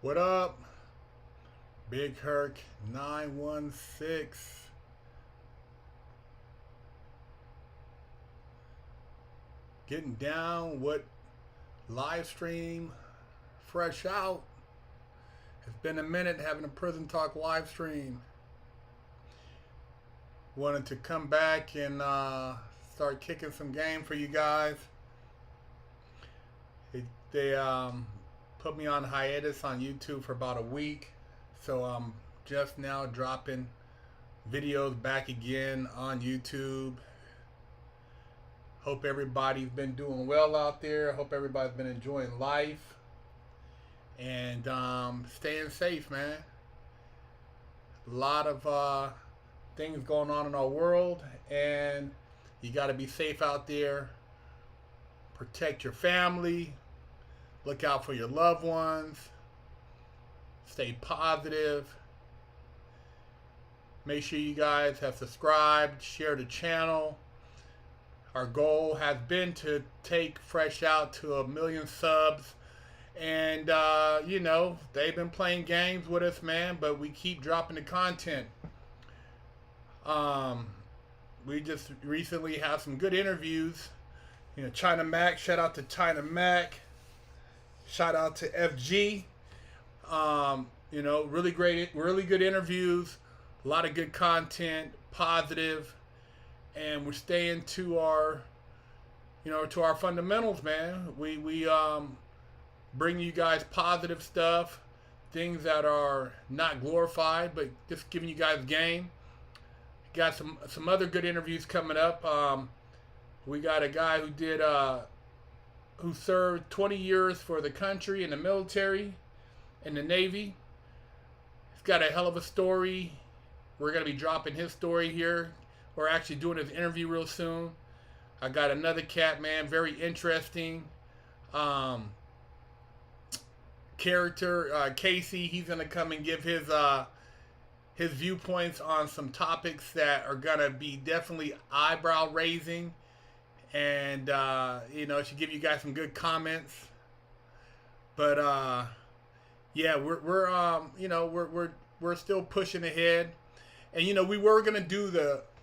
What up? Big Herc 916. Getting down what live stream fresh out. It's been a minute having a prison talk live stream. Wanted to come back and start kicking some game for you guys. They put me on hiatus on YouTube for about a week, so I'm just now dropping videos back again on YouTube. Hope everybody's been doing well out there. Hope everybody's been enjoying life and staying safe, man. A lot of things going on in our world, and you got to be safe out there. Protect your family. Look out for your loved ones. Stay positive. Make sure you guys have subscribed, share the channel. Our goal has been to take Fresh Out to 1 million subs. And, you know, they've been playing games with us, man, but we keep dropping the content. We just recently had some good interviews. You know, China Mac, shout out to China Mac. Shout out to FG. You know, really good interviews. A lot of good content, positive. And we're staying to our, to our fundamentals, man. We bring you guys positive stuff, things that are not glorified, but just giving you guys game. Got some other good interviews coming up. We got a guy who served 20 years for the country in the military, in the Navy. He's got a hell of a story. We're going to be dropping his story here. We're actually doing his interview real soon. I got another cat, man, very interesting character, Casey. He's going to come and give his viewpoints on some topics that are going to be definitely eyebrow raising. And, it should give you guys some good comments. But, yeah, we're still pushing ahead. And, we were going to do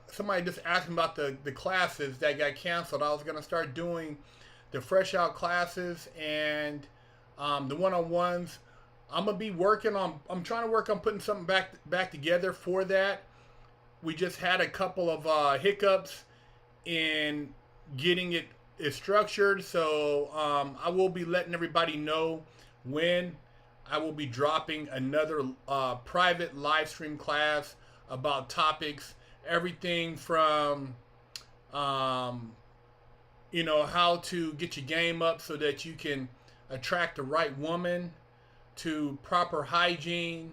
somebody just asked me about the classes that got canceled. I was going to start doing the Fresh Out classes and the one-on-ones. I'm trying to work on putting something back together for that. We just had a couple of hiccups in getting it structured. So I will be letting everybody know when I will be dropping another private live stream class about topics. Everything from, how to get your game up so that you can attract the right woman, to proper hygiene,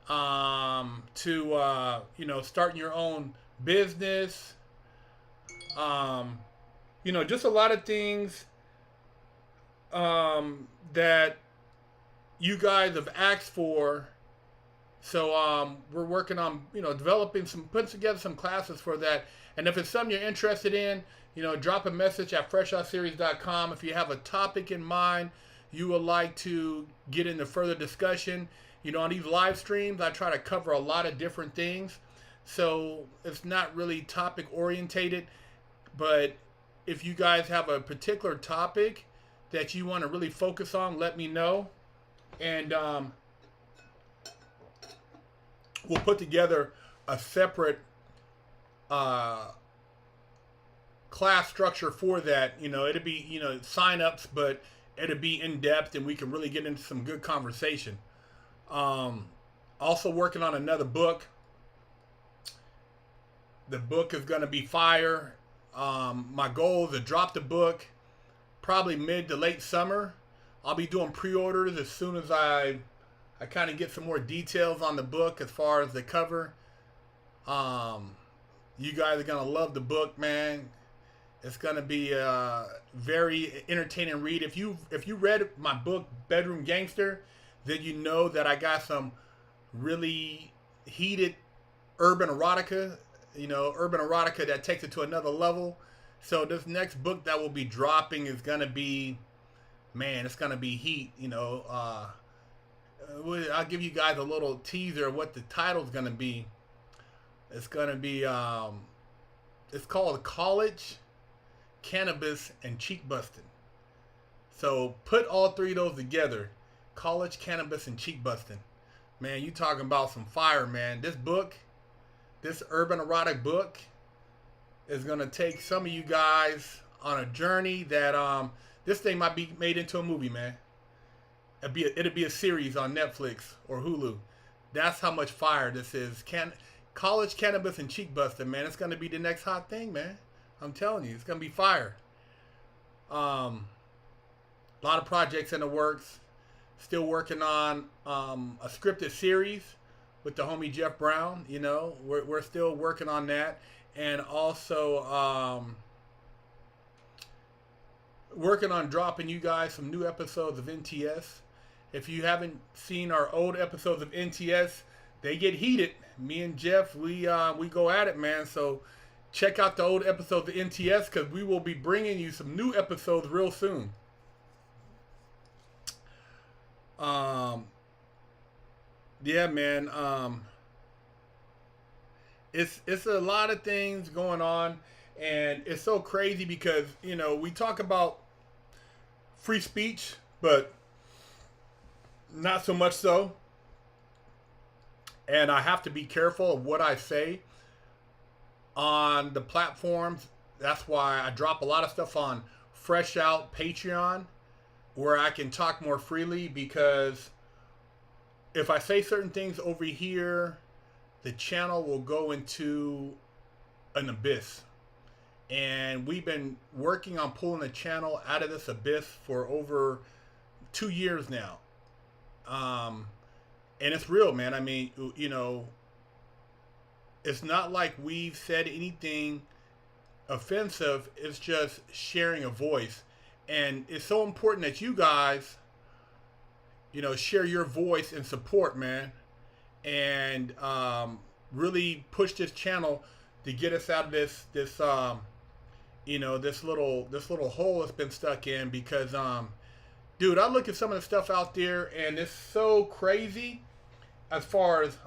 to, starting your own business, just a lot of things that you guys have asked for. So we're working on, putting together some classes for that. And if it's something you're interested in, drop a message at freshoutseries.com. If you have a topic in mind you would like to get into further discussion, on these live streams, I try to cover a lot of different things. So it's not really topic orientated, but if you guys have a particular topic that you want to really focus on, let me know. And, we'll put together a separate class structure for that. It'll be, sign-ups, but it'll be in-depth, and we can really get into some good conversation. Also working on another book. The book is going to be fire. My goal is to drop the book probably mid to late summer. I'll be doing pre-orders as soon as I kind of get some more details on the book as far as the cover. You guys are going to love the book, man. It's going to be a very entertaining read. If you read my book, Bedroom Gangster, then you know that I got some really heated urban erotica, that takes it to another level. So this next book that will be dropping is going to be, man, it's going to be heat, I'll give you guys a little teaser of what the title's gonna be. It's gonna be it's called College, Cannabis, and Cheek Busting. So put all three of those together: college, cannabis, and cheek busting. Man, you talking about some fire, man. This book, this urban erotic book, is gonna take some of you guys on a journey that this thing might be made into a movie, man. It'll be a series on Netflix or Hulu. That's how much fire this is. College, cannabis, and cheek busting, man. It's gonna be the next hot thing, man. I'm telling you, it's gonna be fire. A lot of projects in the works. Still working on a scripted series with the homie Jeff Brown. You know, we're still working on that, and also working on dropping you guys some new episodes of NTS. If you haven't seen our old episodes of NTS, they get heated. Me and Jeff, we go at it, man. So check out the old episodes of NTS, because we will be bringing you some new episodes real soon. Yeah, man. It's a lot of things going on, and it's so crazy because, you know, we talk about free speech, but not so much so. And I have to be careful of what I say on the platforms. That's why I drop a lot of stuff on Fresh Out Patreon, where I can talk more freely, because if I say certain things over here, the channel will go into an abyss. And we've been working on pulling the channel out of this abyss for over 2 years now. And it's real, man. I mean, you know, it's not like we've said anything offensive. It's just sharing a voice. And it's so important that you guys, you know, share your voice and support, man. And really push this channel to get us out of this you know, this little hole it's been stuck in. Because dude, I look at some of the stuff out there, and it's so crazy as far as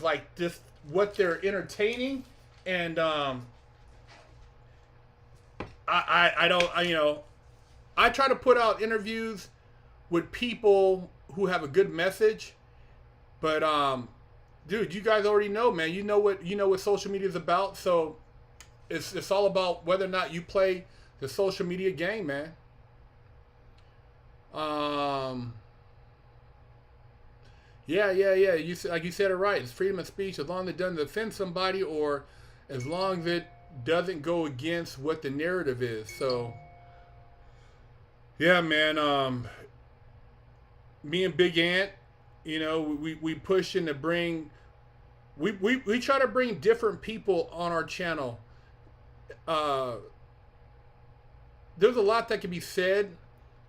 like just what they're entertaining. And you know, I try to put out interviews with people who have a good message, but dude, you guys already know, man. You know what social media is about. So it's all about whether or not you play the social media game, man. Yeah. You said it right. It's freedom of speech, as long as it doesn't offend somebody, or as long as it doesn't go against what the narrative is. So yeah, man. Me and Big Ant, you know, we pushing to bring. We try to bring different people on our channel. There's a lot that can be said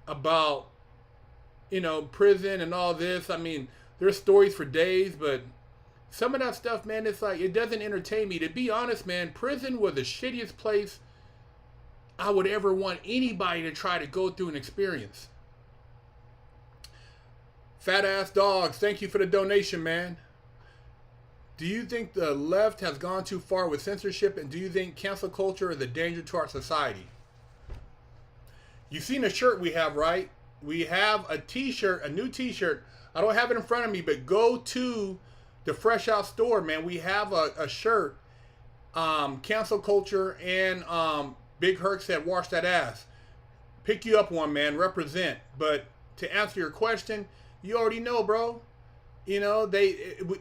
about, you know, prison and all this. I mean, there's stories for days, but some of that stuff, man, it's like, it doesn't entertain me. To be honest, man, prison was the shittiest place I would ever want anybody to try to go through and experience. Fat ass dogs, thank you for the donation, man. Do you think the left has gone too far with censorship, and do you think cancel culture is a danger to our society? You've seen the shirt we have, right? We have a t-shirt, a new t-shirt. I don't have it in front of me, but go to the Fresh Out store, man. We have a shirt, cancel culture, and Big Herc said, wash that ass. Pick you up one, man. Represent. But to answer your question, you already know, bro. You know,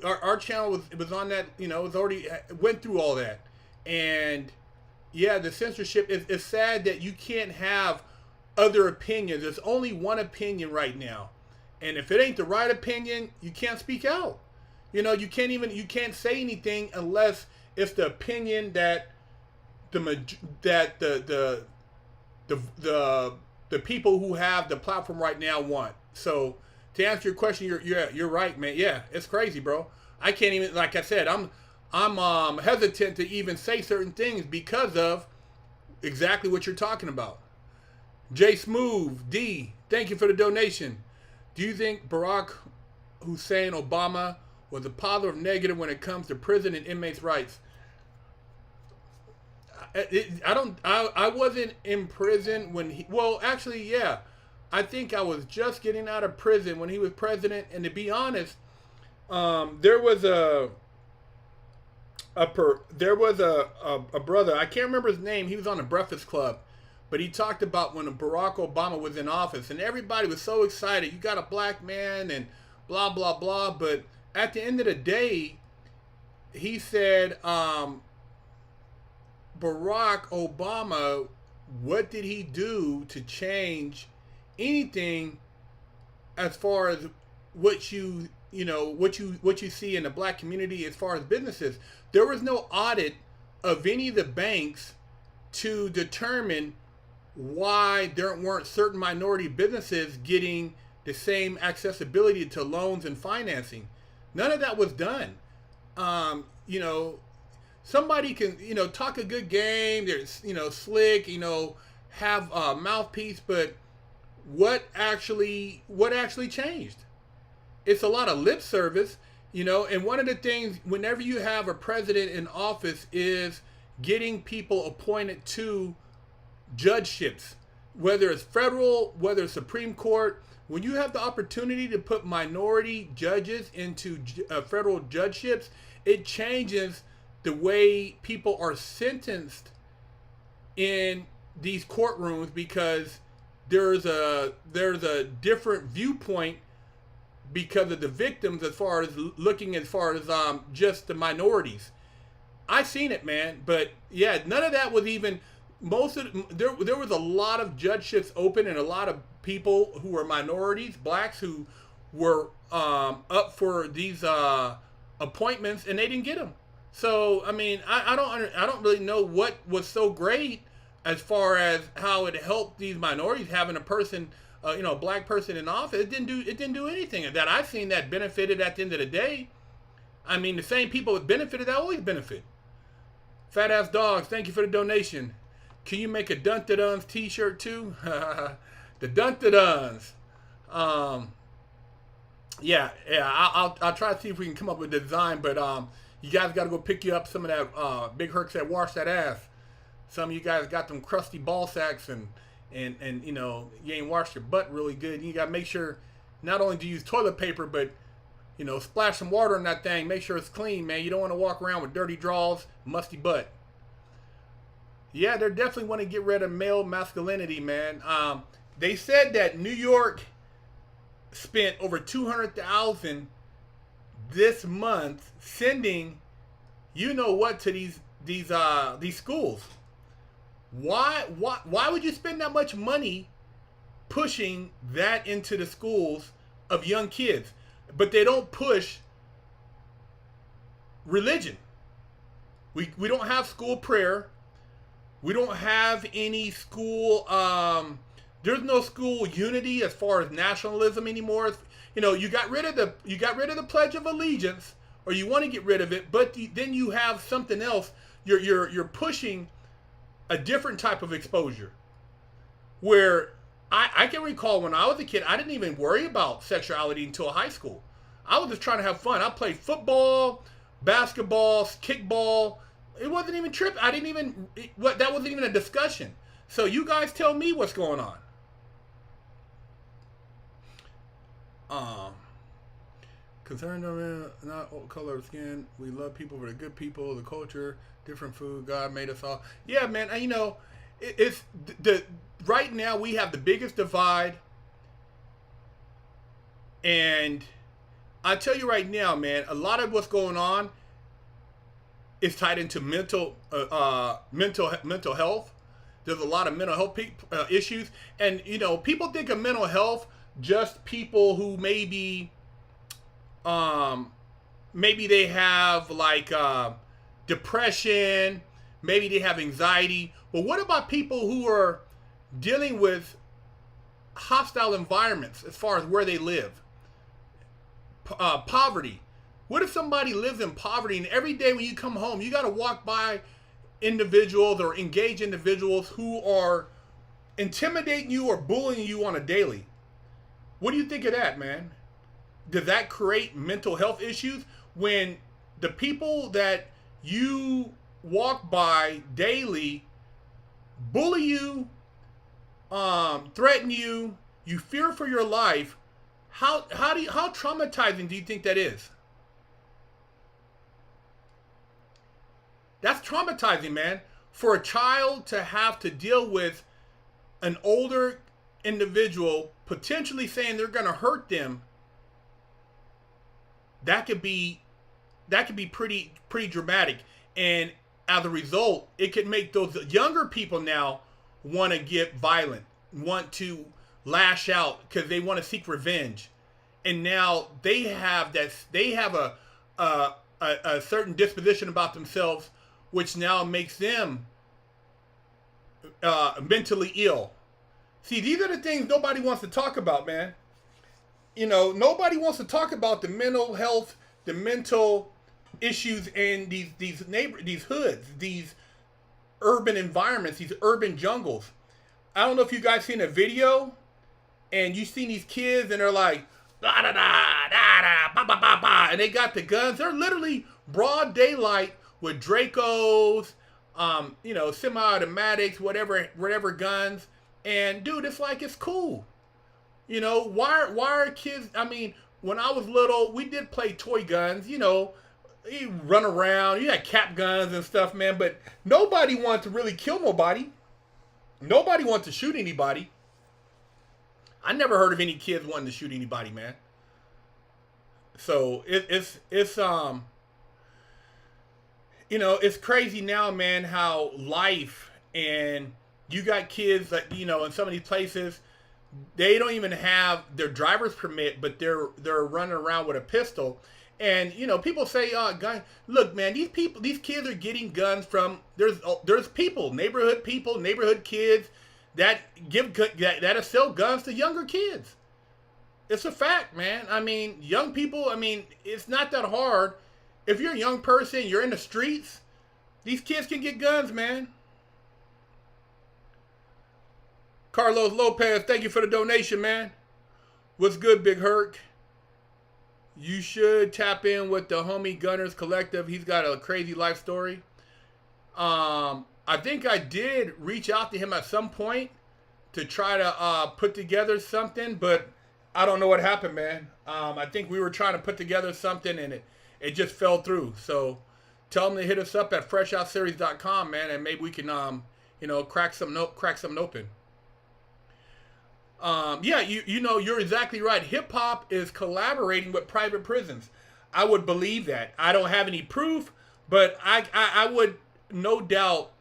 our channel was on that. You know, it was already went through all that. And yeah, the censorship is sad that you can't have other opinions. There's only one opinion right now, and if it ain't the right opinion, you can't speak out. You know, you can't say anything unless it's the opinion that the people who have the platform right now want. So to answer your question, you're right, man. Yeah, it's crazy, bro. I can't even, like I said, I'm hesitant to even say certain things because of exactly what you're talking about. J Smooth D, thank you for the donation. Do you think Barack Hussein Obama was a positive or negative when it comes to prison and inmates' rights? I wasn't in prison when he, well, actually, yeah. I think I was just getting out of prison when he was president. And to be honest, there was a brother, I can't remember his name. He was on the Breakfast Club, but he talked about when Barack Obama was in office, and everybody was so excited. You got a black man and blah blah blah. But at the end of the day, he said, Barack Obama, what did he do to change anything as far as what you see in the black community as far as businesses? There was no audit of any of the banks to determine why there weren't certain minority businesses getting the same accessibility to loans and financing. None of that was done. Somebody can, talk a good game. There's, slick, have a mouthpiece, but what actually changed? It's a lot of lip service, and one of the things, whenever you have a president in office, is getting people appointed to judgeships, whether it's federal, whether it's Supreme Court. When you have the opportunity to put minority judges into federal judgeships, it changes the way people are sentenced in these courtrooms, because there's a different viewpoint because of the victims, as far as just the minorities. I seen it, man, but yeah, none of that was even there was a lot of judgeships open, and a lot of people who were minorities, blacks, who were up for these appointments, and they didn't get them. So I mean, I don't really know what was so great as far as how it helped these minorities having a person, a black person in office. It didn't do anything that I've seen that benefited at the end of the day. I mean, the same people that benefited that always benefit. Fat ass dogs, thank you for the donation. Can you make a Dun-da-Duns t-shirt too? The Dun-da-Duns. Yeah. I'll try to see if we can come up with a design, but you guys got to go pick you up some of that Big Herc that wash that ass. Some of you guys got them crusty ball sacks, and you ain't washed your butt really good. You got to make sure not only do you use toilet paper, but splash some water on that thing. Make sure it's clean, man. You don't want to walk around with dirty drawers, musty butt. Yeah, they definitely want to get rid of male masculinity, man. They said that New York spent over $200,000 this month sending, to these schools. Why would you spend that much money pushing that into the schools of young kids? But they don't push religion. We don't have school prayer. We don't have any school. There's no school unity as far as nationalism anymore. You got rid of the Pledge of Allegiance, or you want to get rid of it, but then you have something else. You're pushing a different type of exposure. Where I can recall when I was a kid, I didn't even worry about sexuality until high school. I was just trying to have fun. I played football, basketball, kickball. It wasn't even that wasn't even a discussion. So you guys tell me what's going on. Concerned on not color of skin. We love people for the good people, the culture, different food. God made us all. Yeah, man. It's right now we have the biggest divide, and I tell you right now, man, a lot of what's going on is tied into mental health. There's a lot of mental health issues, and people think of mental health just people who maybe they have depression, maybe they have anxiety. But what about people who are dealing with hostile environments as far as where they live? Poverty. What if somebody lives in poverty, and every day when you come home, you got to walk by individuals or engage individuals who are intimidating you or bullying you on a daily? What do you think of that, man? Does that create mental health issues when the people that you walk by daily bully you, threaten you, you fear for your life? How traumatizing do you think that is? That's traumatizing, man. For a child to have to deal with an older individual potentially saying they're going to hurt them, that could be pretty dramatic. And as a result, it could make those younger people now want to get violent, want to lash out because they want to seek revenge. And now they have a certain disposition about themselves, which now makes them mentally ill. See, these are the things nobody wants to talk about, man. You know, nobody wants to talk about the mental health, the mental issues in these hoods, these urban environments, these urban jungles. I don't know if you guys seen a video and you seen these kids and they're like, da da da da da ba ba ba ba, and they got the guns. They're literally broad daylight with Dracos, semi-automatics, whatever guns. And dude, it's like it's cool. You know, why are kids? I mean, when I was little, we did play toy guns. You know, you run around, you had cap guns and stuff, man. But nobody wanted to really kill nobody. Nobody wanted to shoot anybody. I never heard of any kids wanting to shoot anybody, man. So it's it's crazy now, man, how life, and you got kids that, in some of these places, they don't even have their driver's permit, but they're running around with a pistol. And, people say, gun. Look, man, these kids are getting guns from, there's neighborhood kids that sell guns to younger kids. It's a fact, man. I mean, young people, it's not that hard. If you're a young person, you're in the streets, these kids can get guns, man. Carlos Lopez, thank you for the donation, man. What's good, Big Herc? You should tap in with the homie Gunners Collective. He's got a crazy life story. I think I did reach out to him at some point to try to put together something, but I don't know what happened, man. I think we were trying to put together something and it just fell through. So tell him to hit us up at freshoutseries.com, man, and maybe we can crack something open. You're exactly right. Hip hop is collaborating with private prisons. I would believe that. I don't have any proof, but I would no doubt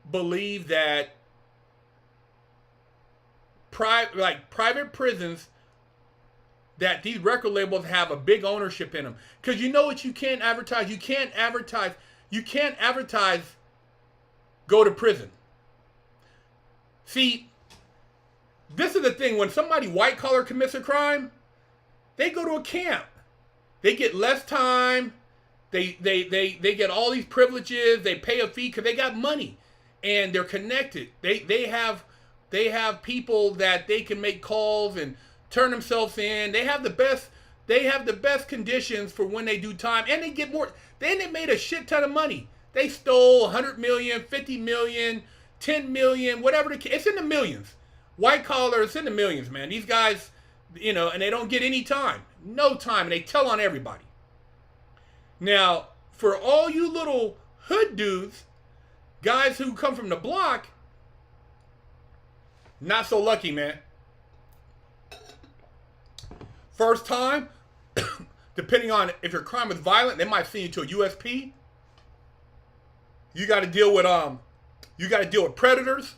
believe that private prisons, that these record labels have a big ownership in them. Because you know what you can't advertise? You can't advertise go to prison. See, this is the thing. When somebody white collar commits a crime, they go to a camp. They get less time. They get all these privileges. They pay a fee because they got money, and they're connected. They have people that they can make calls and turn themselves in. They have the best conditions for when they do time, and they get more. Then they made a shit ton of money. They stole 100 million, 50 million, 10 million, whatever it's in the millions. White collar, it's in the millions, man. These guys, and they don't get any time. No time, and they tell on everybody. Now, for all you little hood dudes, guys who come from the block, not so lucky, man. First time, depending on if your crime is violent, they might send you to a USP. You got to deal with predators.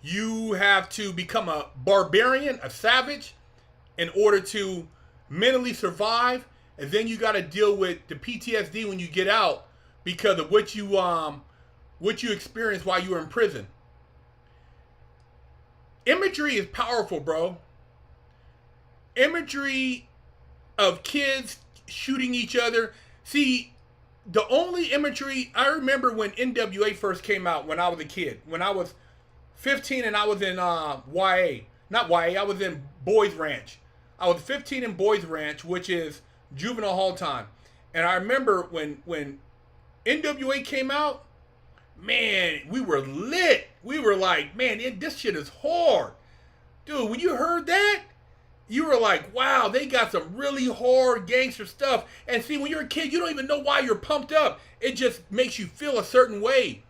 You have to become a barbarian, a savage, in order to mentally survive. And then you got to deal with the PTSD when you get out because of what you experienced while you were in prison. Imagery is powerful, bro. Imagery of kids shooting each other. See, the only imagery I remember when NWA first came out when I was a kid, when I was 15 and I was in YA. not YA. I was in Boys Ranch. I was 15 in Boys Ranch, which is juvenile hall time. And I remember when NWA came out, man, we were lit. We were like, man, this shit is hard. Dude, when you heard that, you were like, wow, they got some really hard gangster stuff. And see, when you're a kid, you don't even know why you're pumped up. It just makes you feel a certain way.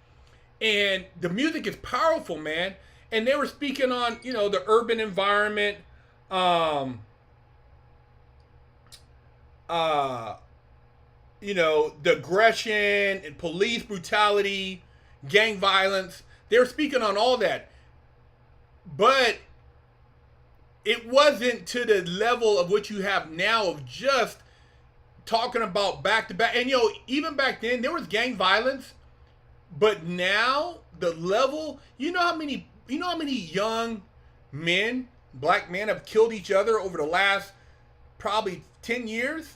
And the music is powerful, man. And they were speaking on, the urban environment, the aggression and police brutality, gang violence. They were speaking on all that. But it wasn't to the level of what you have now of just talking about back to back. And even back then there was gang violence, but now the level, you know how many young men, black men, have killed each other over the last probably 10 years?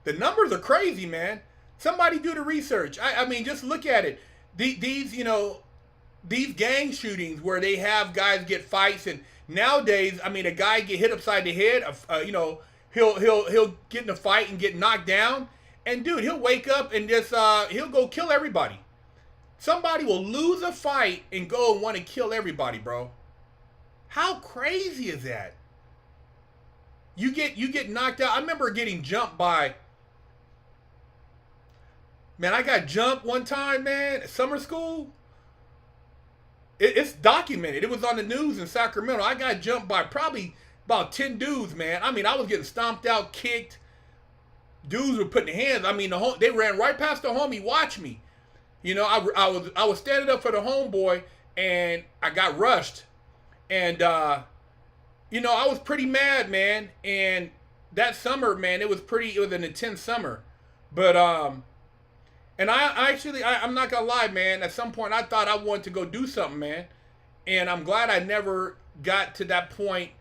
The numbers are crazy, man. Somebody do the research. I mean, just look at it. These gang shootings where they have guys get fights, and nowadays, I mean, a guy get hit upside the head, he'll get in a fight and get knocked down, and dude, he'll wake up and just he'll go kill everybody. Somebody will lose a fight and go and want to kill everybody, bro. How crazy is that? You get knocked out. I remember getting jumped by. Man, I got jumped one time, man, at summer school. It's documented. It was on the news in Sacramento. I got jumped by probably about 10 dudes, man. I mean, I was getting stomped out, kicked. Dudes were putting hands. I mean, they ran right past the homie. Watch me. I was standing up for the homeboy, and I got rushed. And, I was pretty mad, man. And that summer, man, it was an intense summer. But, and I'm not going to lie, man. At some point, I thought I wanted to go do something, man. And I'm glad I never got to that point,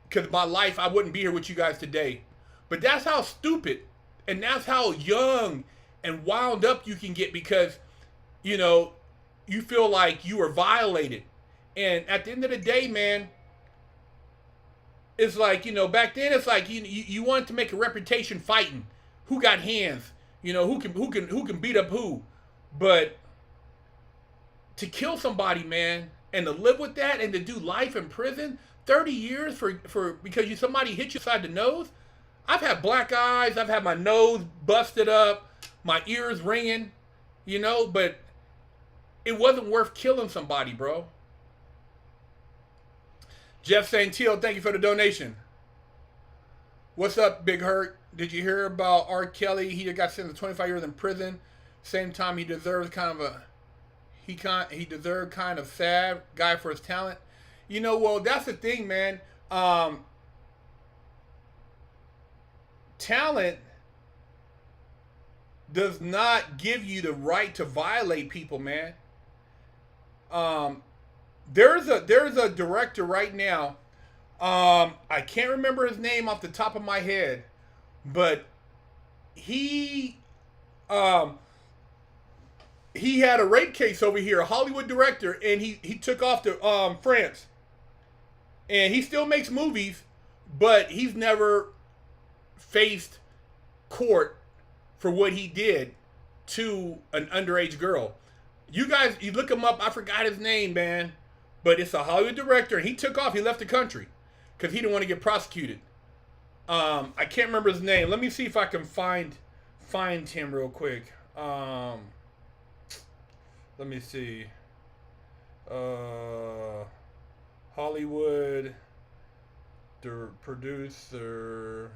because my life, I wouldn't be here with you guys today. But that's how stupid and that's how young and wound up you can get, because, you feel like you were violated. And at the end of the day, man, it's like, back then it's like you wanted to make a reputation fighting. Who got hands? Who can beat up who? But to kill somebody, man, and to live with that and to do life in prison, 30 years for because somebody hit you inside the nose. I've had black eyes, I've had my nose busted up, my ears ringing, but it wasn't worth killing somebody, bro. Jeff Santil, thank you for the donation. What's up, Big Herc? Did you hear about R. Kelly? He got sentenced to 25 years in prison. Same time, he deserves he deserved kind of sad guy for his talent. Well, that's the thing, man. Talent does not give you the right to violate people, man. There's a director right now. I can't remember his name off the top of my head, but he had a rape case over here, a Hollywood director, and he took off to France. And he still makes movies, but he's never faced court for what he did to an underage girl. You guys, you look him up. I forgot his name, man. But it's a Hollywood director, and he took off. He left the country because he didn't want to get prosecuted. I can't remember his name. Let me see if I can find him real quick. Let me see. Hollywood producer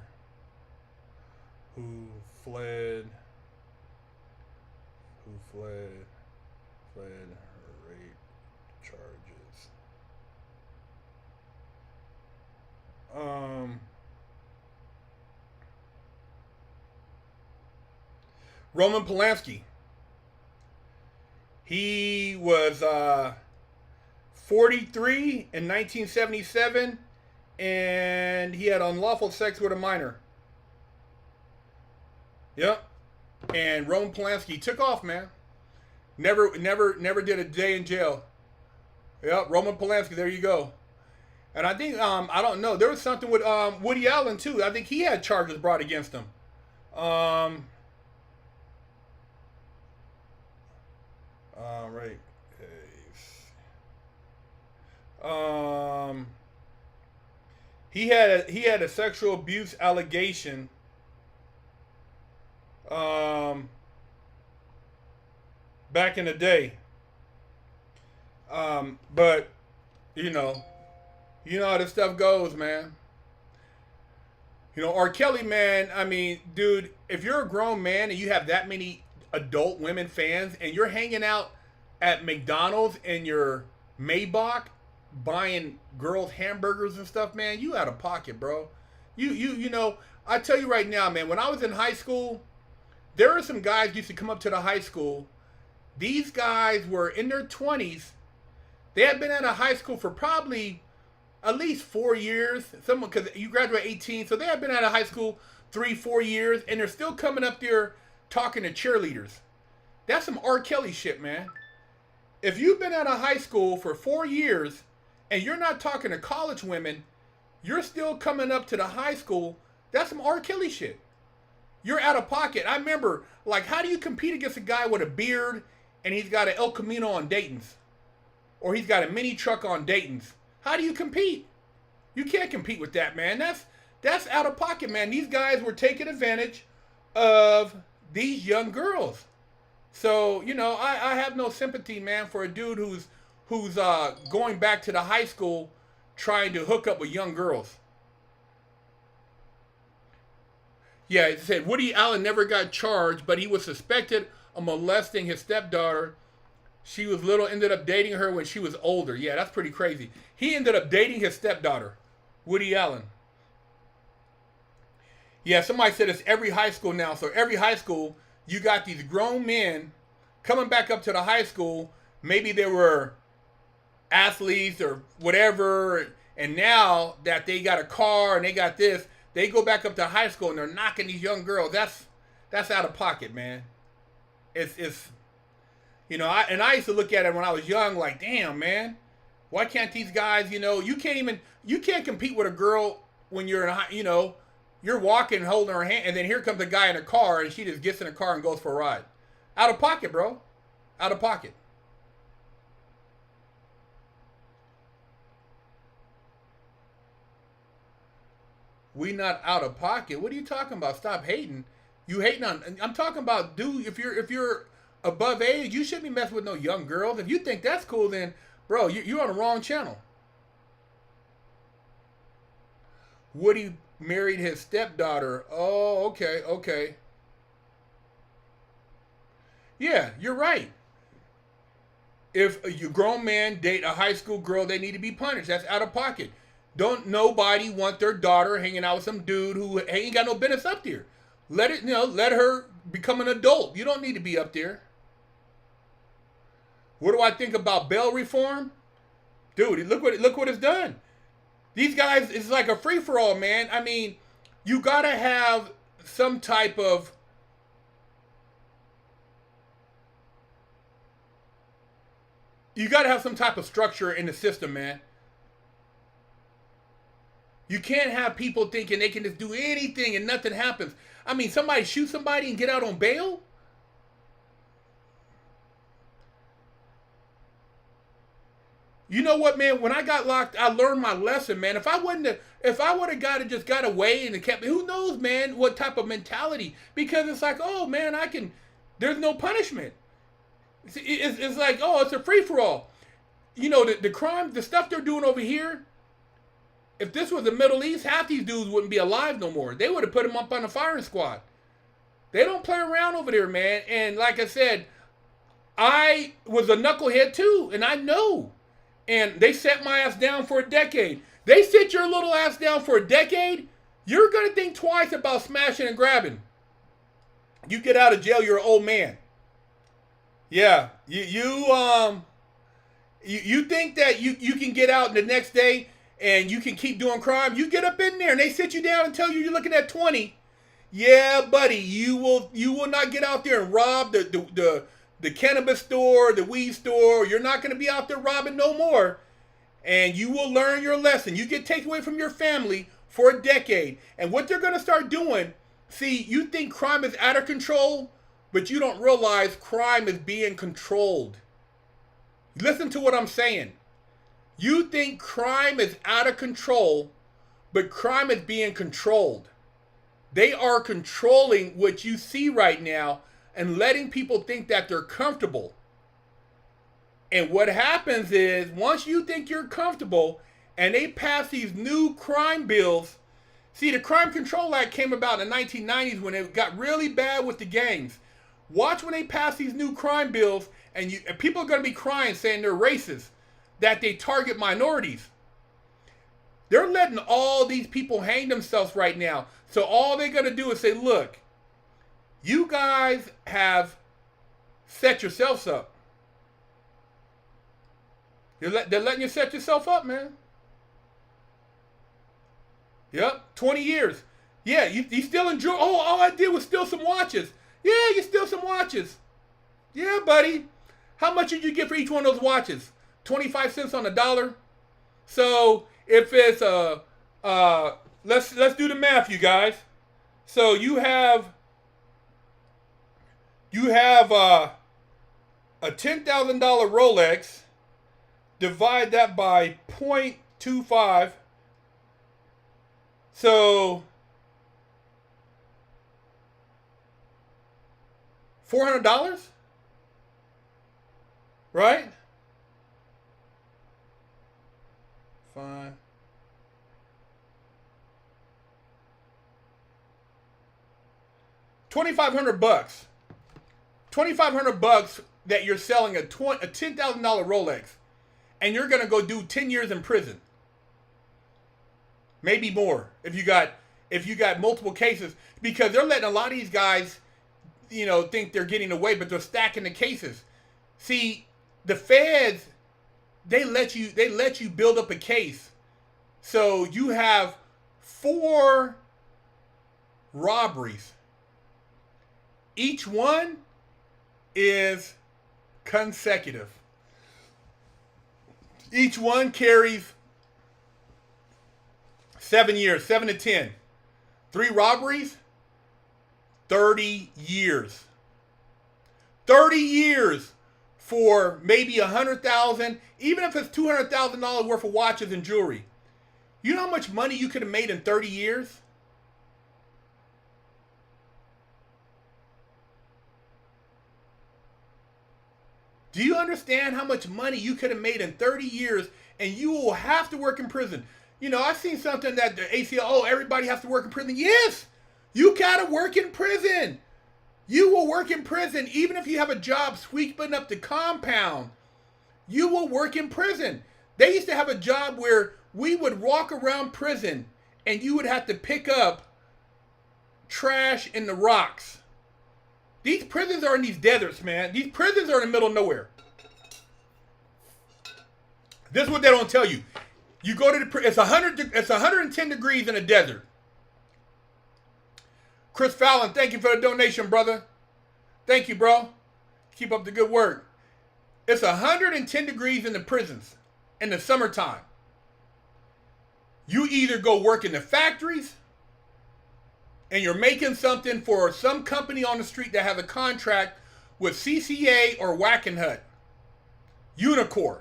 who fled rape charges. Roman Polanski. He was 43 in 1977, and he had unlawful sex with a minor. Yep. And Roman Polanski took off, man. Never did a day in jail. Yep, Roman Polanski, there you go. And I think I don't know. There was something with Woody Allen too. I think he had charges brought against him. Um, right. Um, he had a sexual abuse allegation. Um, back in the day. But you know, you know how this stuff goes, man. You know, R. Kelly, man. I mean, dude, if you're a grown man and you have that many adult women fans, and you're hanging out at McDonald's in your Maybach buying girls hamburgers and stuff, man, you out of pocket, bro. You know. I tell you right now, man. When I was in high school, there were some guys used to come up to the high school. These guys were in their 20s. They had been out of high school for probably at least 4 years. Someone, because you graduate 18, so they had been out of high school 3, 4 years, and they're still coming up there talking to cheerleaders. That's some R. Kelly shit, man. If you've been out of high school for 4 years and you're not talking to college women, you're still coming up to the high school. That's some R. Kelly shit. You're out of pocket. I remember, like, how do you compete against a guy with a beard and he's got an El Camino on Dayton's? Or he's got a mini truck on Dayton's? How do you compete? You can't compete with that, man. That's out of pocket, man. These guys were taking advantage of these young girls. So, you know, I have no sympathy, man, for a dude who's going back to the high school trying to hook up with young girls. Yeah, it said Woody Allen never got charged, but he was suspected of molesting his stepdaughter. She was little, ended up dating her when she was older. Yeah, that's pretty crazy. He ended up dating his stepdaughter, Woody Allen. Yeah, somebody said it's every high school now. So every high school, you got these grown men coming back up to the high school. Maybe they were athletes or whatever. And now that they got a car and they got this, they go back up to high school and they're knocking these young girls. That's out of pocket, man. It's you know, I used to look at it when I was young like, damn, man, why can't these guys, you know, you can't compete with a girl when you're in you know, you're walking holding her hand and then here comes a guy in a car and she just gets in a car and goes for a ride. Out of pocket, bro. Out of pocket. We not out of pocket. What are you talking about? Stop hating. You hating on? I'm talking about, dude. If you're above age, you shouldn't be messing with no young girls. If you think that's cool, then bro, you're on the wrong channel. Woody married his stepdaughter. Oh, okay, okay. Yeah, you're right. If a grown man date a high school girl, they need to be punished. That's out of pocket. Don't nobody want their daughter hanging out with some dude who ain't got no business up there. Let it, you know, let her become an adult. You don't need to be up there. What do I think about bail reform? Dude, look what it's done. These guys, it's like a free for all, man. I mean, you gotta have some type of structure in the system, man. You can't have people thinking they can just do anything and nothing happens. I mean, somebody shoot somebody and get out on bail? You know what, man? When I got locked, I learned my lesson, man. If I would have got away and kept, who knows, man, what type of mentality? Because it's like, oh man, there's no punishment. It's like, oh, it's a free for all. You know, the crime, the stuff they're doing over here. If this was the Middle East, half these dudes wouldn't be alive no more. They would have put them up on the firing squad. They don't play around over there, man. And like I said, I was a knucklehead too, and I know. And they set my ass down for a decade. They sit your little ass down for a decade, you're going to think twice about smashing and grabbing. You get out of jail, you're an old man. Yeah, you think that you can get out the next day and you can keep doing crime? You get up in there and they sit you down and tell you you're looking at 20. Yeah, buddy, you will not get out there and rob the cannabis store, the weed store. You're not going to be out there robbing no more. and you will learn your lesson. You get taken away from your family for a decade. And what they're going to start doing, see, you think crime is out of control, but you don't realize crime is being controlled. Listen to what I'm saying. You think crime is out of control, but crime is being controlled. They are controlling what you see right now and letting people think that they're comfortable. And what happens is, once you think you're comfortable and they pass these new crime bills, see, the Crime Control Act came about in the 1990s when it got really bad with the gangs. Watch when they pass these new crime bills, and people are going to be crying saying they're racist, that they target minorities. They're letting all these people hang themselves right now. So all they're going to do is say, look, you guys have set yourselves up. They're letting you set yourself up, man. Yep, 20 years. Yeah, you still enjoy. Oh, all I did was steal some watches. Yeah, you steal some watches. Yeah, buddy. How much did you get for each one of those watches? 25 cents on the dollar. So if it's let's do the math, you guys. So you have a $10,000 Rolex. Divide that by 0.25. So $400, right? Fine. $2,500. $2,500 that you're selling a $10,000 Rolex, and you're gonna go do 10 years in prison. Maybe more if you got multiple cases, because they're letting a lot of these guys, think they're getting away, but they're stacking the cases. See, the feds, they let you build up a case. So you have 4 robberies. Each one is consecutive. Each one carries 7 years, 7 to 10. 3 robberies, 30 years. 30 years for maybe $100,000, even if it's $200,000 worth of watches and jewelry. You know how much money you could have made in 30 years? Do you understand how much money you could have made in 30 years, and you will have to work in prison? I've seen something that the ACL, everybody has to work in prison. Yes, you got to work in prison. You will work in prison. Even if you have a job sweeping up the compound, you will work in prison. They used to have a job where we would walk around prison and you would have to pick up trash in the rocks. These prisons are in these deserts, man. These prisons are in the middle of nowhere. This is what they don't tell you. You go to it's 110 degrees in a desert. Chris Fallon, thank you for the donation, brother. Thank you, bro. Keep up the good work. It's 110 degrees in the prisons in the summertime. You either go work in the factories and you're making something for some company on the street that has a contract with CCA or Wackenhut, Unicor.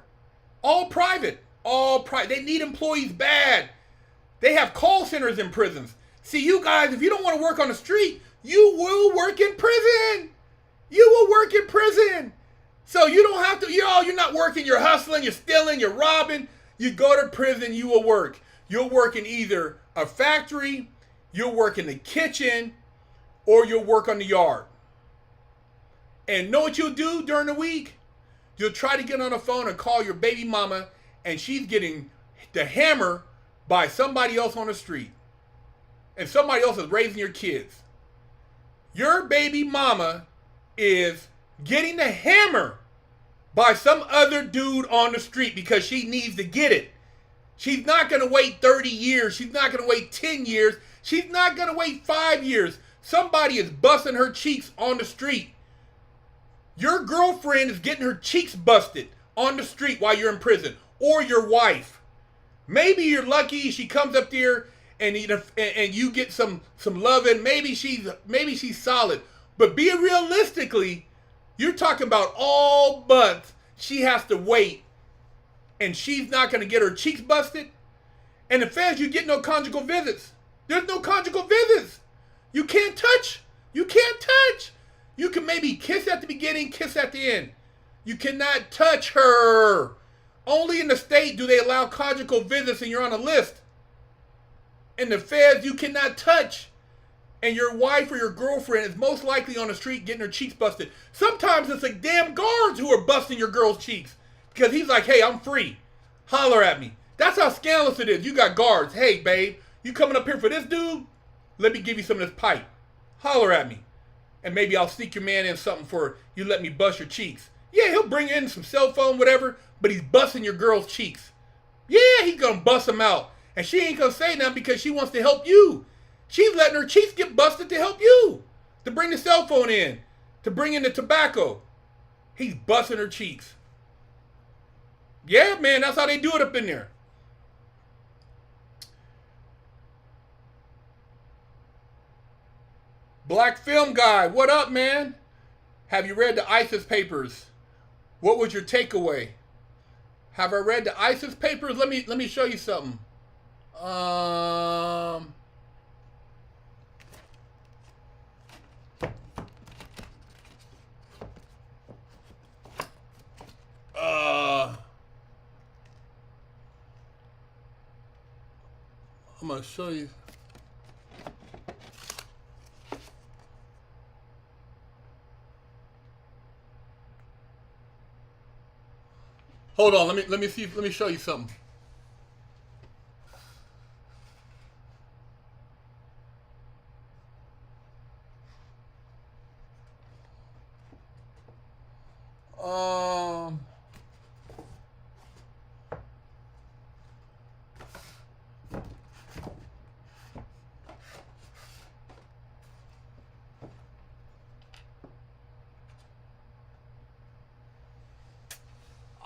All private. All private. They need employees bad. They have call centers in prisons. See, you guys, if you don't want to work on the street, you will work in prison. You will work in prison. So you don't have to, you're not working, you're hustling, you're stealing, you're robbing. You go to prison, you will work. You'll work in either a factory, you'll work in the kitchen, or you'll work on the yard. And know what you'll do during the week? You'll try to get on the phone and call your baby mama, and she's getting the hammer by somebody else on the street. And somebody else is raising your kids. Your baby mama is getting the hammer by some other dude on the street because she needs to get it. She's not going to wait 30 years. She's not going to wait 10 years. She's not going to wait 5 years. Somebody is busting her cheeks on the street. Your girlfriend is getting her cheeks busted on the street while you're in prison. Or your wife. Maybe you're lucky she comes up there and you get some loving. Maybe she's solid. But be realistically, you're talking about all month she has to wait, and she's not going to get her cheeks busted. And the feds, you get no conjugal visits. There's no conjugal visits. You can't touch. You can't touch. You can maybe kiss at the beginning, kiss at the end. You cannot touch her. Only in the state do they allow conjugal visits and you're on a list. In the feds, you cannot touch. And your wife or your girlfriend is most likely on the street getting her cheeks busted. Sometimes it's like damn guards who are busting your girl's cheeks. Because he's like, hey, I'm free. Holler at me. That's how scandalous it is. You got guards. Hey, babe, you coming up here for this dude? Let me give you some of this pipe. Holler at me. And maybe I'll sneak your man in something for you let me bust your cheeks. Yeah, he'll bring in some cell phone, whatever, but he's busting your girl's cheeks. Yeah, he's going to bust them out. And she ain't going to say nothing because she wants to help you. She's letting her cheeks get busted to help you. To bring the cell phone in. To bring in the tobacco. He's busting her cheeks. Yeah, man, that's how they do it up in there. Black Film Guy, what up, man? Have you read the ISIS papers? What was your takeaway? Have I read the ISIS papers? Let me show you something. I'm gonna show you. Hold on, let me show you something.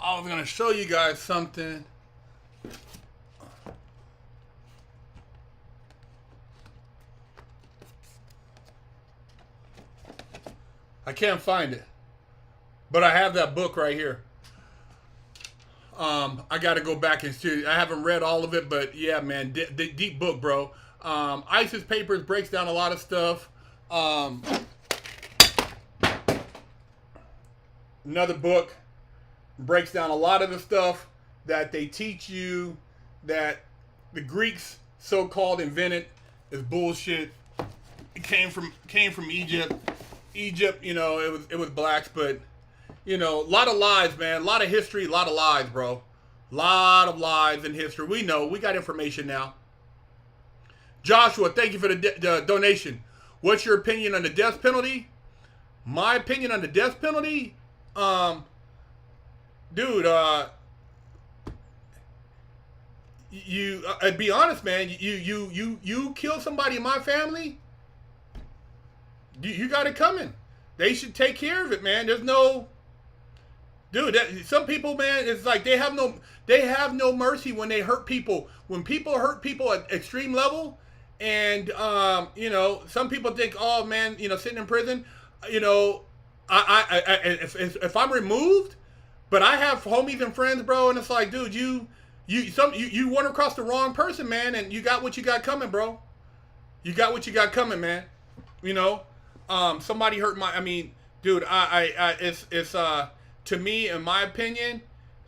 I was gonna show you guys something. I can't find it, but I have that book right here. I got to go back and see. I haven't read all of it, but yeah, man, deep book, bro. ISIS Papers breaks down a lot of stuff. Another book breaks down a lot of the stuff that they teach you that the Greeks so-called invented is bullshit. It came from Egypt. Egypt, you know, it was blacks, but you know, a lot of lies, man. A lot of history, a lot of lies, bro. A lot of lies in history. We know. We got information now. Joshua, thank you for the donation. What's your opinion on the death penalty? My opinion on the death penalty? Dude, be honest, man. You kill somebody in my family, you got it coming. They should take care of it, man. There's no, dude. Some people, man, it's like they have no mercy when they hurt people. When people hurt people at extreme level, and you know, some people think, oh man, you know, sitting in prison, you know, if I'm removed. But I have homies and friends, bro, and it's like, dude, you went across the wrong person, man, and you got what you got coming, bro. You got what you got coming, man. You know, somebody hurt my. I mean, dude, it's to me, in my opinion,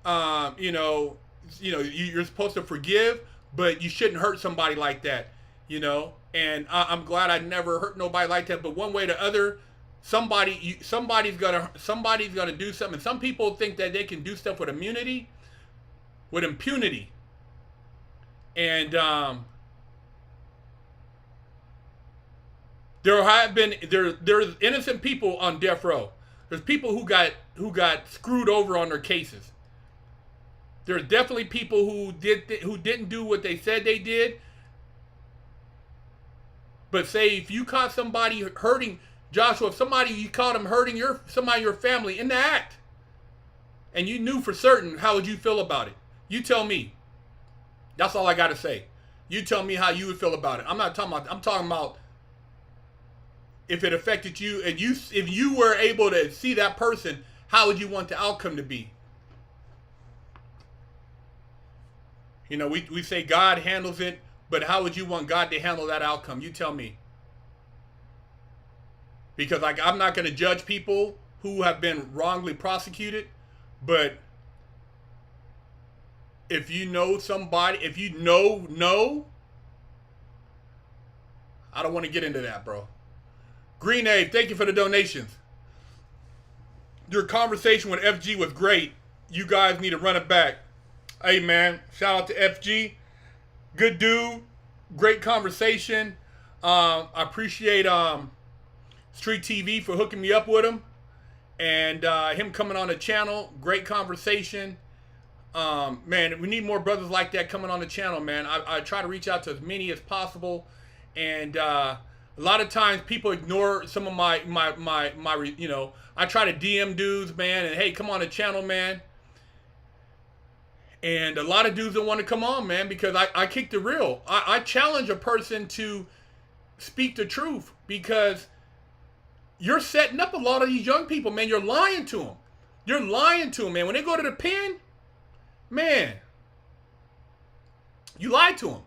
you know, you're supposed to forgive, but you shouldn't hurt somebody like that, you know. And I'm glad I never hurt nobody like that. But one way or the other. Somebody's gonna do something. Some people think that they can do stuff with impunity, and there's innocent people on death row. There's people who got screwed over on their cases. There's definitely people who didn't do what they said they did. But say if you caught somebody hurting. Joshua, if you caught him hurting somebody in your family in the act, and you knew for certain, how would you feel about it? You tell me. That's all I got to say. You tell me how you would feel about it. I'm not talking about, I'm talking about if it affected you and if you were able to see that person, how would you want the outcome to be? You know, we say God handles it, but how would you want God to handle that outcome? You tell me. Because like I'm not going to judge people who have been wrongly prosecuted, but if you know somebody, if you know, I don't want to get into that, bro. Green Ape, thank you for the donations. Your conversation with FG was great. You guys need to run it back. Hey, man, shout out to FG. Good dude. Great conversation. I appreciate Street TV for hooking me up with him. And him coming on the channel. Great conversation. Man, we need more brothers like that coming on the channel, man. I try to reach out to as many as possible. And a lot of times people ignore some of my you know, I try to DM dudes, man, and hey, come on the channel, man. And a lot of dudes don't want to come on, man, because I kick the real. I challenge a person to speak the truth because you're setting up a lot of these young people, man. You're lying to them. You're lying to them, man. When they go to the pen, man, you lied to them.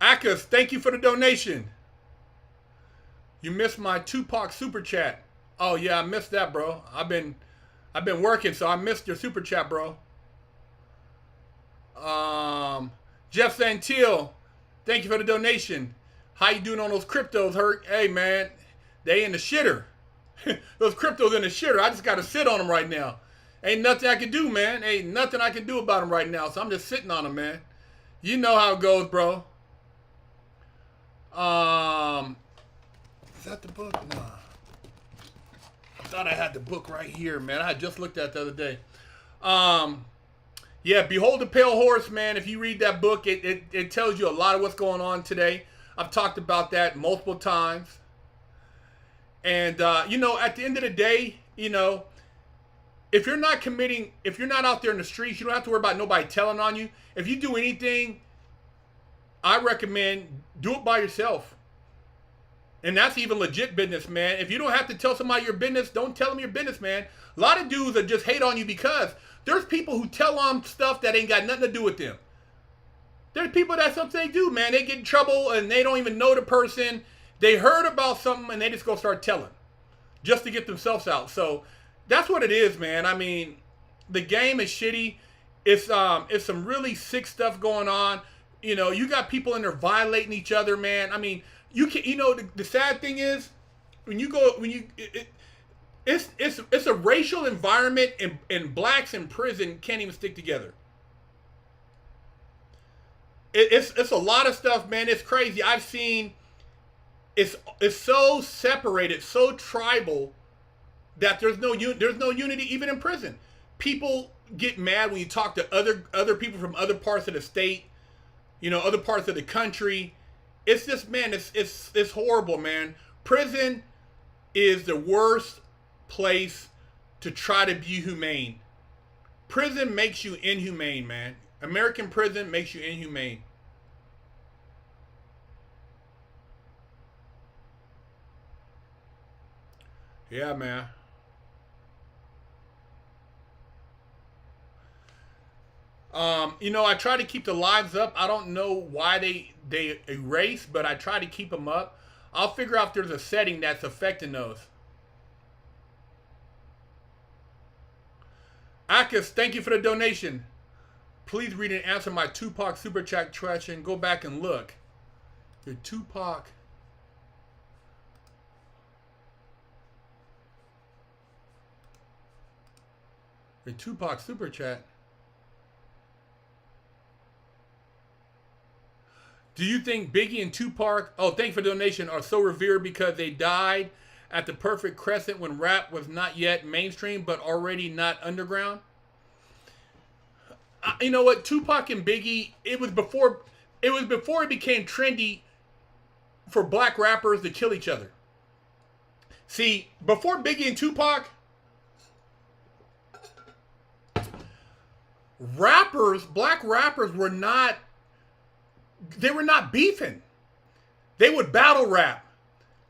Akas, thank you for the donation. You missed my Tupac super chat. Oh yeah, I missed that, bro. I've been working, so I missed your super chat, bro. Jeff Santil, thank you for the donation. How you doing on those cryptos, Herc? Hey man, they in the shitter. Those cryptos in the shitter. I just gotta sit on them right now. Ain't nothing I can do, man. Ain't nothing I can do about them right now. So I'm just sitting on them, man. You know how it goes, bro. Is that the book? Nah. I thought I had the book right here, man. I just looked at it the other day. Yeah, Behold the Pale Horse, man. If you read that book, it tells you a lot of what's going on today. I've talked about that multiple times. And, you know, at the end of the day, you know, if you're not committing, if you're not out there in the streets, you don't have to worry about nobody telling on you. If you do anything, I recommend do it by yourself. And that's even legit business, man. If you don't have to tell somebody your business, don't tell them your business, man. A lot of dudes that just hate on you because there's people who tell on stuff that ain't got nothing to do with them. There's people that's something they do, man. They get in trouble and they don't even know the person. They heard about something and they just go start telling just to get themselves out. So that's what it is, man. I mean, the game is shitty. It's some really sick stuff going on. You know, you got people in there violating each other, man. I mean, you can, you know, the sad thing is it's a racial environment and blacks in prison can't even stick together. It's a lot of stuff, man. It's crazy. I've seen it's so separated, so tribal that there's no unity even in prison. People get mad when you talk to other people from other parts of the state, you know, other parts of the country. It's just, man, it's horrible, man. Prison is the worst place to try to be humane. Prison makes you inhumane, man. American prison makes you inhumane. Yeah, man. You know, I try to keep the lives up. I don't know why they erase, but I try to keep them up. I'll figure out if there's a setting that's affecting those. Akas, thank you for the donation. Please read and answer my Tupac Super Chat question. Go back and look. Your Tupac. Your Tupac Super Chat. Do you think Biggie and Tupac, oh, thanks for the donation, are so revered because they died at the perfect crescent when rap was not yet mainstream but already not underground? You know what? Tupac and Biggie, it was before it became trendy for black rappers to kill each other. See, before Biggie and Tupac, rappers, black rappers were not, they were not beefing. They would battle rap.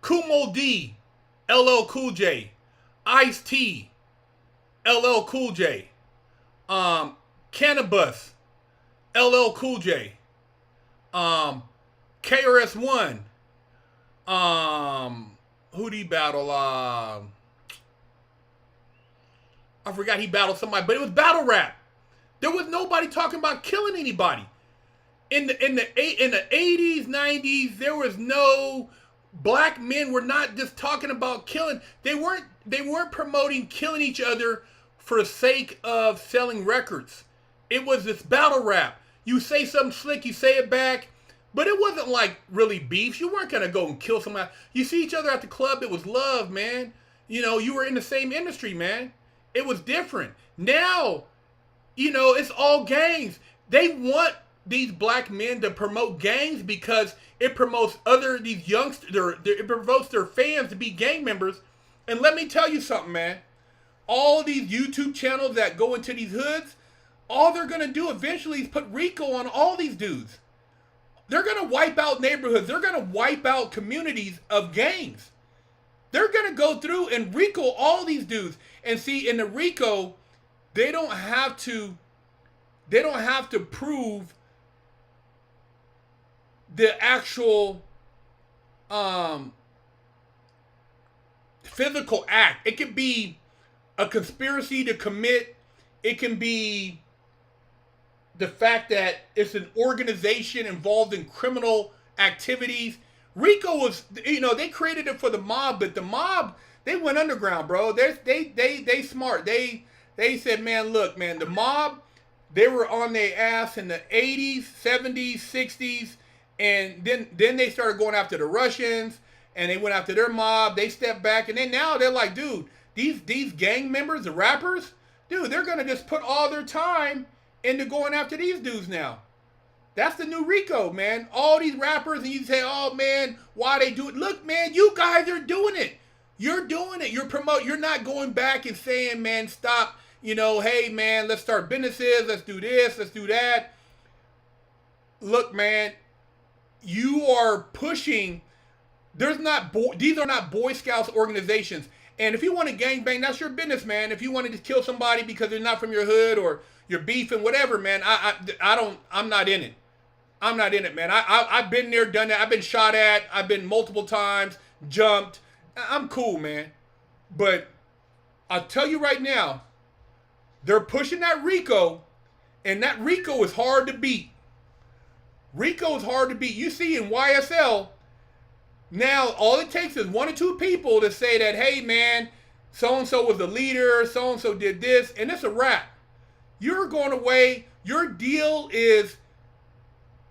Kumo D, LL Cool J, Ice T, LL Cool J, Cannabis, LL Cool J, KRS-One, who'd he battle? I forgot he battled somebody, but it was battle rap. There was nobody talking about killing anybody. In the 80s, 90s, there was no, black men were not just talking about killing. They weren't promoting killing each other for the sake of selling records. It was this battle rap. You say something slick, you say it back, but it wasn't like really beefs. You weren't gonna go and kill somebody. You see each other at the club, it was love, man. You know, you were in the same industry, man. It was different. Now, you know, it's all gangs. They want these black men to promote gangs because it promotes these youngsters, it promotes their fans to be gang members. And let me tell you something, man. All these YouTube channels that go into these hoods, all they're going to do eventually is put RICO on all these dudes. They're going to wipe out neighborhoods. They're going to wipe out communities of gangs. They're going to go through and RICO all these dudes. And see, in the RICO, they don't have to prove the actual physical act. It could be a conspiracy to commit. It can be the fact that it's an organization involved in criminal activities. RICO was, you know, they created it for the mob, but the mob, they went underground, bro. They smart. They said, man, look, man, the mob, they were on their ass in the 80s, 70s, 60s, and then they started going after the Russians, and they went after their mob. They stepped back, and then now they're like, dude, these gang members, the rappers, dude, they're gonna just put all their time into going after these dudes now. That's the new RICO, man. All these rappers, and you say, oh man, why they do it? Look, man, you guys are doing it. You're doing it. You're not going back and saying, man, stop. You know, hey man, let's start businesses. Let's do this. Let's do that. Look, man, you are pushing. These are not Boy Scouts organizations. And if you want to gangbang, that's your business, man. If you wanted to kill somebody because they're not from your hood or you're beefing, whatever, man. I'm not in it. I'm not in it, man. I've been there, done that. I've been shot at. I've been multiple times, jumped. I'm cool, man. But I'll tell you right now, they're pushing that RICO, and that RICO is hard to beat. RICO is hard to beat. You see in YSL, now all it takes is one or two people to say that, hey, man, so-and-so was the leader, so-and-so did this, and it's a wrap. You're going away. Your deal is,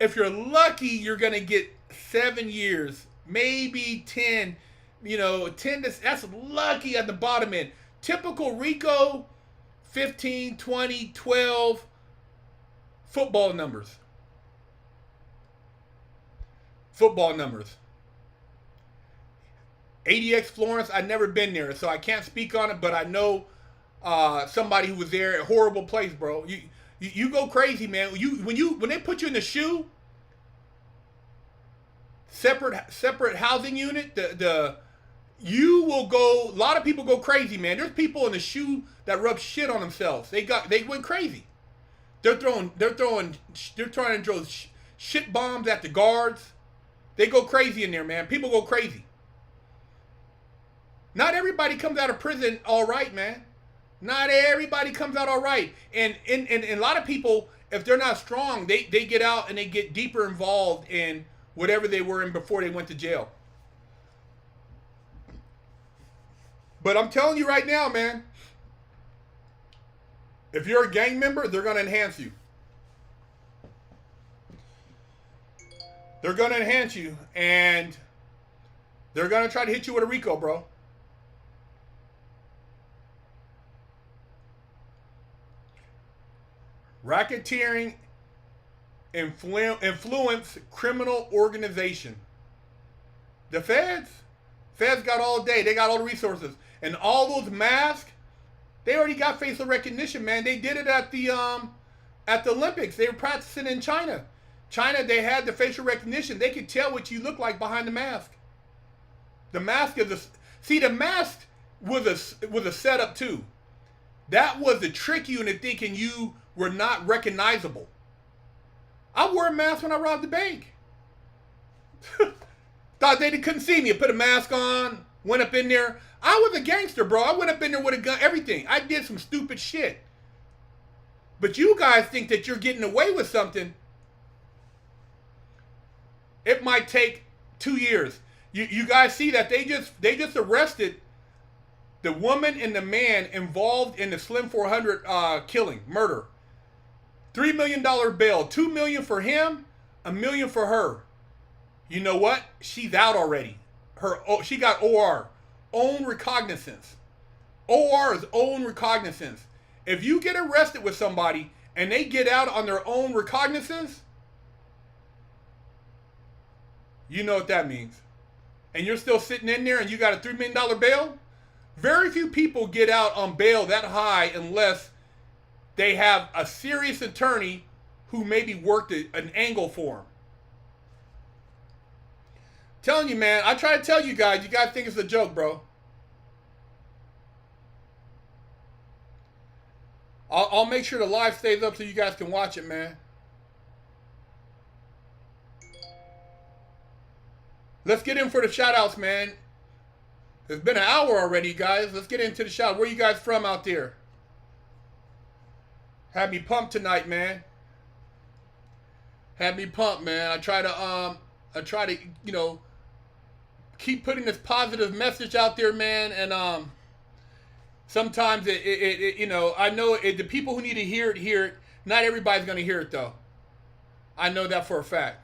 if you're lucky, you're going to get 7 years, maybe 10. You know, 10, that's lucky at the bottom end. Typical RICO, 15, 20, 12, football numbers. Football numbers. ADX Florence, I've never been there, so I can't speak on it, but I know somebody who was there. A horrible place, bro. You go crazy, man. When they put you in the shoe, separate housing unit, you will go. A lot of people go crazy, man. There's people in the shoe that rub shit on themselves. They went crazy. They're trying to throw shit bombs at the guards. They go crazy in there, man. People go crazy. Not everybody comes out of prison all right, man. Not everybody comes out all right. And a lot of people, if they're not strong, they get out and they get deeper involved in whatever they were in before they went to jail. But I'm telling you right now, man, if you're a gang member, they're going to enhance you. They're going to enhance you, and they're going to try to hit you with a RICO, bro. Racketeering, influence criminal organization. The feds got all day. They got all the resources. And all those masks, they already got facial recognition, man. They did it at the At the Olympics, they were practicing in China. China, they had the facial recognition. They could tell what you look like behind the mask. The mask is a... See, the mask was a setup too. That was to trick you into thinking you were not recognizable. I wore a mask when I robbed the bank. Thought they couldn't see me. I put a mask on, went up in there. I was a gangster, bro. I went up in there with a gun, everything. I did some stupid shit. But you guys think that you're getting away with something. It might take 2 years. You guys see that they just arrested the woman and the man involved in the Slim 400 killing, murder. $3 million bail, $2 million for him, $1 million for her. You know what? She's out already. She got OR, own recognizance. OR is own recognizance. If you get arrested with somebody and they get out on their own recognizance, you know what that means. And you're still sitting in there and you got a $3 million bail? Very few people get out on bail that high unless they have a serious attorney who maybe worked an angle for them. Telling you, man, I try to tell you guys think it's a joke, bro. I'll make sure the live stays up so you guys can watch it, man. Let's get in for the shout-outs, man. It's been an hour already, guys. Let's get into the shout. Where you guys from out there? Had me pumped tonight, man. Had me pumped, man. I try to, you know, keep putting this positive message out there, man. And sometimes it you know, I know the people who need to hear it. Not everybody's gonna hear it though. I know that for a fact.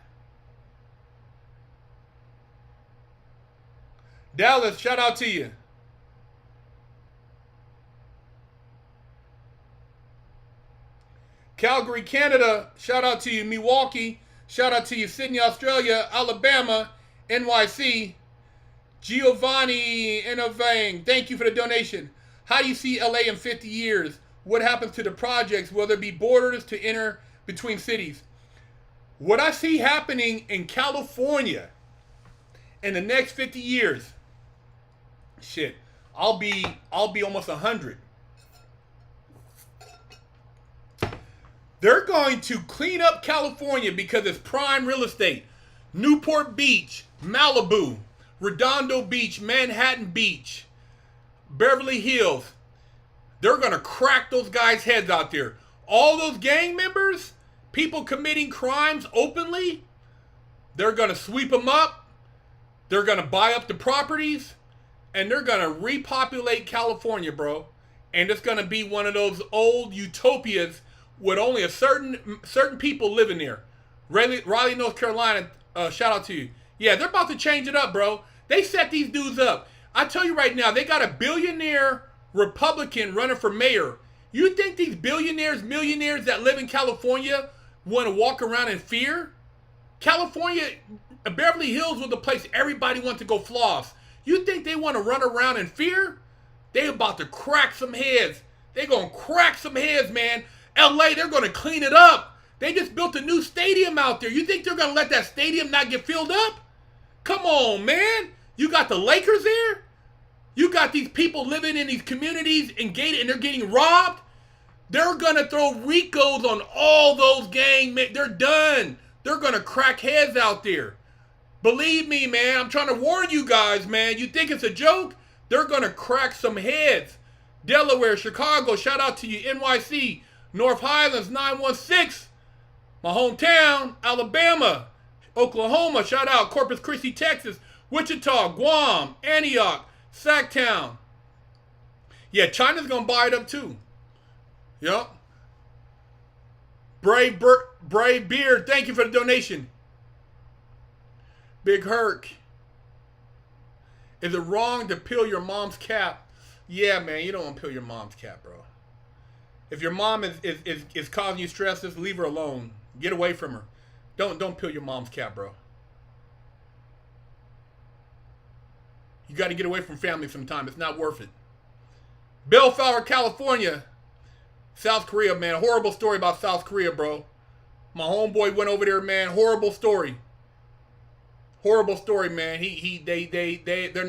Dallas, shout out to you. Calgary, Canada, shout out to you. Milwaukee, shout out to you. Sydney, Australia. Alabama, NYC. Giovanni Innovang, thank you for the donation. How do you see LA in 50 years? What happens to the projects? Will there be borders to enter between cities? What I see happening in California in the next 50 years, shit, I'll be almost 100. They're going to clean up California because it's prime real estate. Newport Beach, Malibu, Redondo Beach, Manhattan Beach, Beverly Hills. They're going to crack those guys' heads out there. All those gang members, people committing crimes openly, they're going to sweep them up. They're going to buy up the properties. And they're going to repopulate California, bro. And it's going to be one of those old utopias with only a certain people living there. Raleigh, North Carolina, shout out to you. Yeah, they're about to change it up, bro. They set these dudes up. I tell you right now, they got a billionaire Republican running for mayor. You think these billionaires, millionaires that live in California want to walk around in fear? California, Beverly Hills was the place everybody wants to go floss. You think they want to run around in fear? They about to crack some heads. They going to crack some heads, man. LA, they're going to clean it up. They just built a new stadium out there. You think they're going to let that stadium not get filled up? Come on, man. You got the Lakers there? You got these people living in these communities and they're getting robbed? They're going to throw RICOs on all those gang men. They're done. They're going to crack heads out there. Believe me, man. I'm trying to warn you guys, man. You think it's a joke? They're going to crack some heads. Delaware, Chicago, shout out to you. NYC, North Highlands, 916. My hometown, Alabama. Oklahoma, shout out. Corpus Christi, Texas. Wichita, Guam, Antioch, Sacktown. Yeah, China's going to buy it up too. Yup. Brave Beard, thank you for the donation. Big Herc. Is it wrong to peel your mom's cap? Yeah, man, you don't want to peel your mom's cap, bro. If your mom is causing you stress, just leave her alone. Get away from her. Don't peel your mom's cap, bro. You got to get away from family sometime. It's not worth it. Bellflower, California. South Korea, man. Horrible story about South Korea, bro. My homeboy went over there, man. Horrible story. Horrible story, man. They're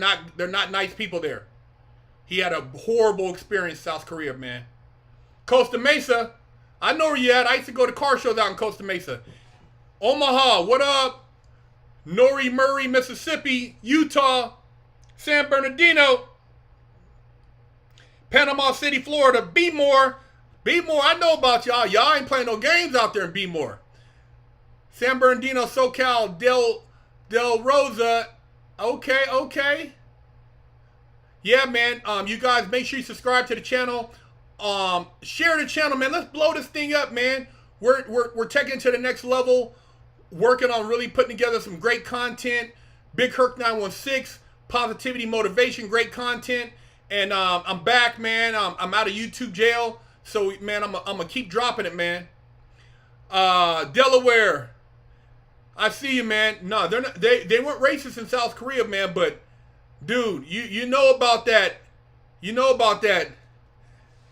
not nice people there. He had a horrible experience in South Korea, man. Costa Mesa, I know where you at. I used to go to car shows out in Costa Mesa. Omaha, what up? Nori Murray, Mississippi, Utah, San Bernardino, Panama City, Florida, B-More. B-More, I know about y'all. Y'all ain't playing no games out there in B-More. San Bernardino, SoCal, Del Rosa. Okay. Yeah, man. You guys make sure you subscribe to the channel. Share the channel, man. Let's blow this thing up, man. We're taking it to the next level. Working on really putting together some great content. Big Herc 916, positivity, motivation, great content. And I'm back, man. I'm out of YouTube jail. So, man, I'm gonna keep dropping it, man. Delaware, I see you, man. No, they're not. They weren't racist in South Korea, man. But, dude, you know about that. You know about that.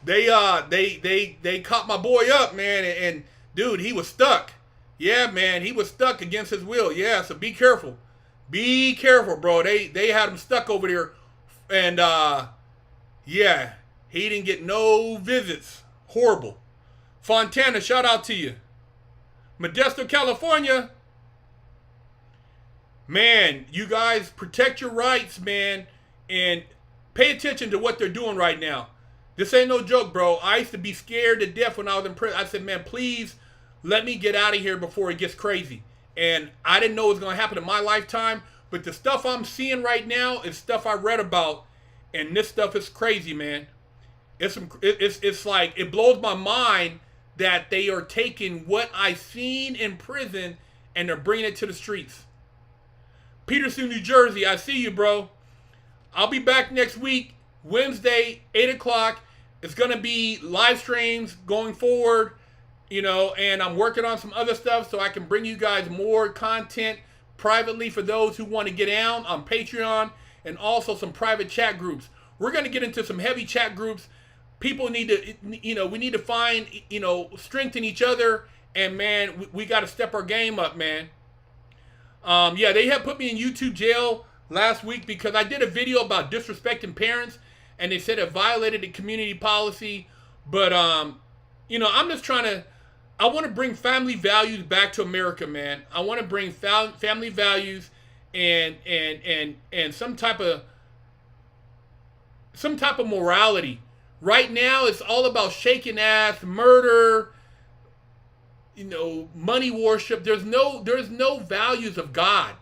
They caught my boy up, man. And dude, he was stuck. Yeah, man, he was stuck against his will. Yeah, so be careful. Be careful, bro. They had him stuck over there, and yeah. He didn't get no visits. Horrible. Fontana, shout out to you. Modesto, California. Man, you guys protect your rights, man. And pay attention to what they're doing right now. This ain't no joke, bro. I used to be scared to death when I was in prison. I said, man, please let me get out of here before it gets crazy. And I didn't know it was going to happen in my lifetime. But the stuff I'm seeing right now is stuff I read about. And this stuff is crazy, man. It's like, it blows my mind that they are taking what I seen in prison and they're bringing it to the streets. Peterson, New Jersey, I see you, bro. I'll be back next week, Wednesday, 8 o'clock. It's going to be live streams going forward, you know, and I'm working on some other stuff so I can bring you guys more content privately for those who want to get down on Patreon, and also some private chat groups. We're going to get into some heavy chat groups. People need to, you know, we need to find, you know, strengthen each other. And, man, we got to step our game up, man. Yeah, they have put me in YouTube jail last week because I did a video about disrespecting parents. And they said it violated the community policy. But, you know, I'm just trying to, I want to bring family values back to America, man. I want to bring family values and some type of morality. Right now, it's all about shaking ass, murder, you know, money worship. There's no values of God.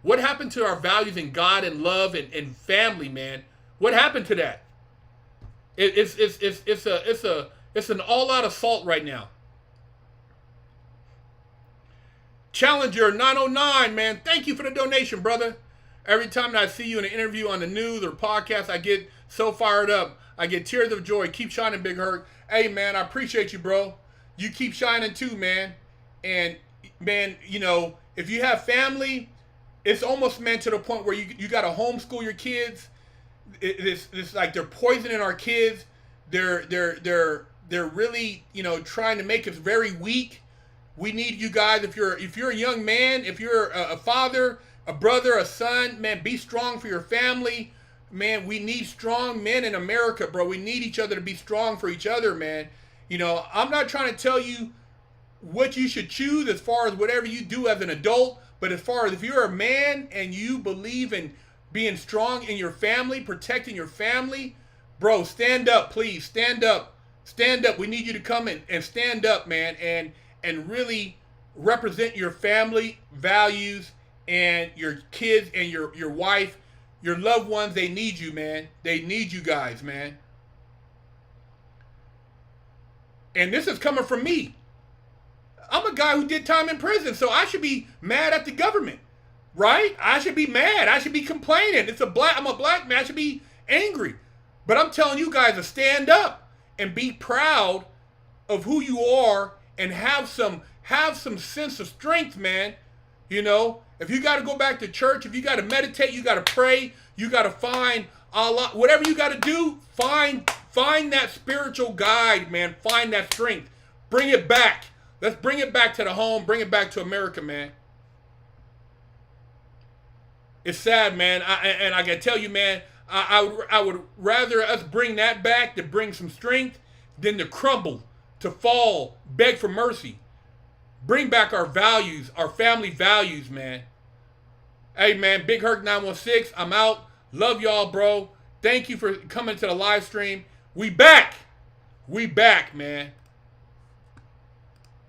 What happened to our values in God and love and family, man? What happened to that? It's an all-out assault right now. Challenger 909, man, thank you for the donation, brother. Every time that I see you in an interview on the news or podcast, I get so fired up. I get tears of joy. Keep shining, Big Herc. Hey, man, I appreciate you, bro. You keep shining too, man. And, man, you know, if you have family, it's almost meant to the point where you got to homeschool your kids. It's like they're poisoning our kids. They're really, you know, trying to make us very weak. We need you guys. If you're a young man, if you're a father, a brother, a son, man, be strong for your family. Man, we need strong men in America, bro. We need each other to be strong for each other, man. You know, I'm not trying to tell you what you should choose as far as whatever you do as an adult, but as far as if you're a man and you believe in being strong in your family, protecting your family, bro, stand up, please. Stand up. Stand up. We need you to come and stand up, man, and really represent your family values and your kids and your wife. Your loved ones, they need you, man. They need you guys, man. And this is coming from me. I'm a guy who did time in prison, so I should be mad at the government, right? I should be mad. I should be complaining. I'm a black man. I should be angry. But I'm telling you guys to stand up and be proud of who you are and have some sense of strength, man. You know, if you got to go back to church, if you got to meditate, you got to pray, you got to find Allah, whatever you got to do, find Find that spiritual guide, man. Find that strength. Bring it back. Let's bring it back to the home. Bring it back to America, man. It's sad, man. And I can tell you, man, I would rather us bring that back to bring some strength than to crumble, to fall, beg for mercy. Bring back our values, our family values, man. Hey, man, Big Herc 916, I'm out. Love y'all, bro. Thank you for coming to the live stream. We back. We back, man.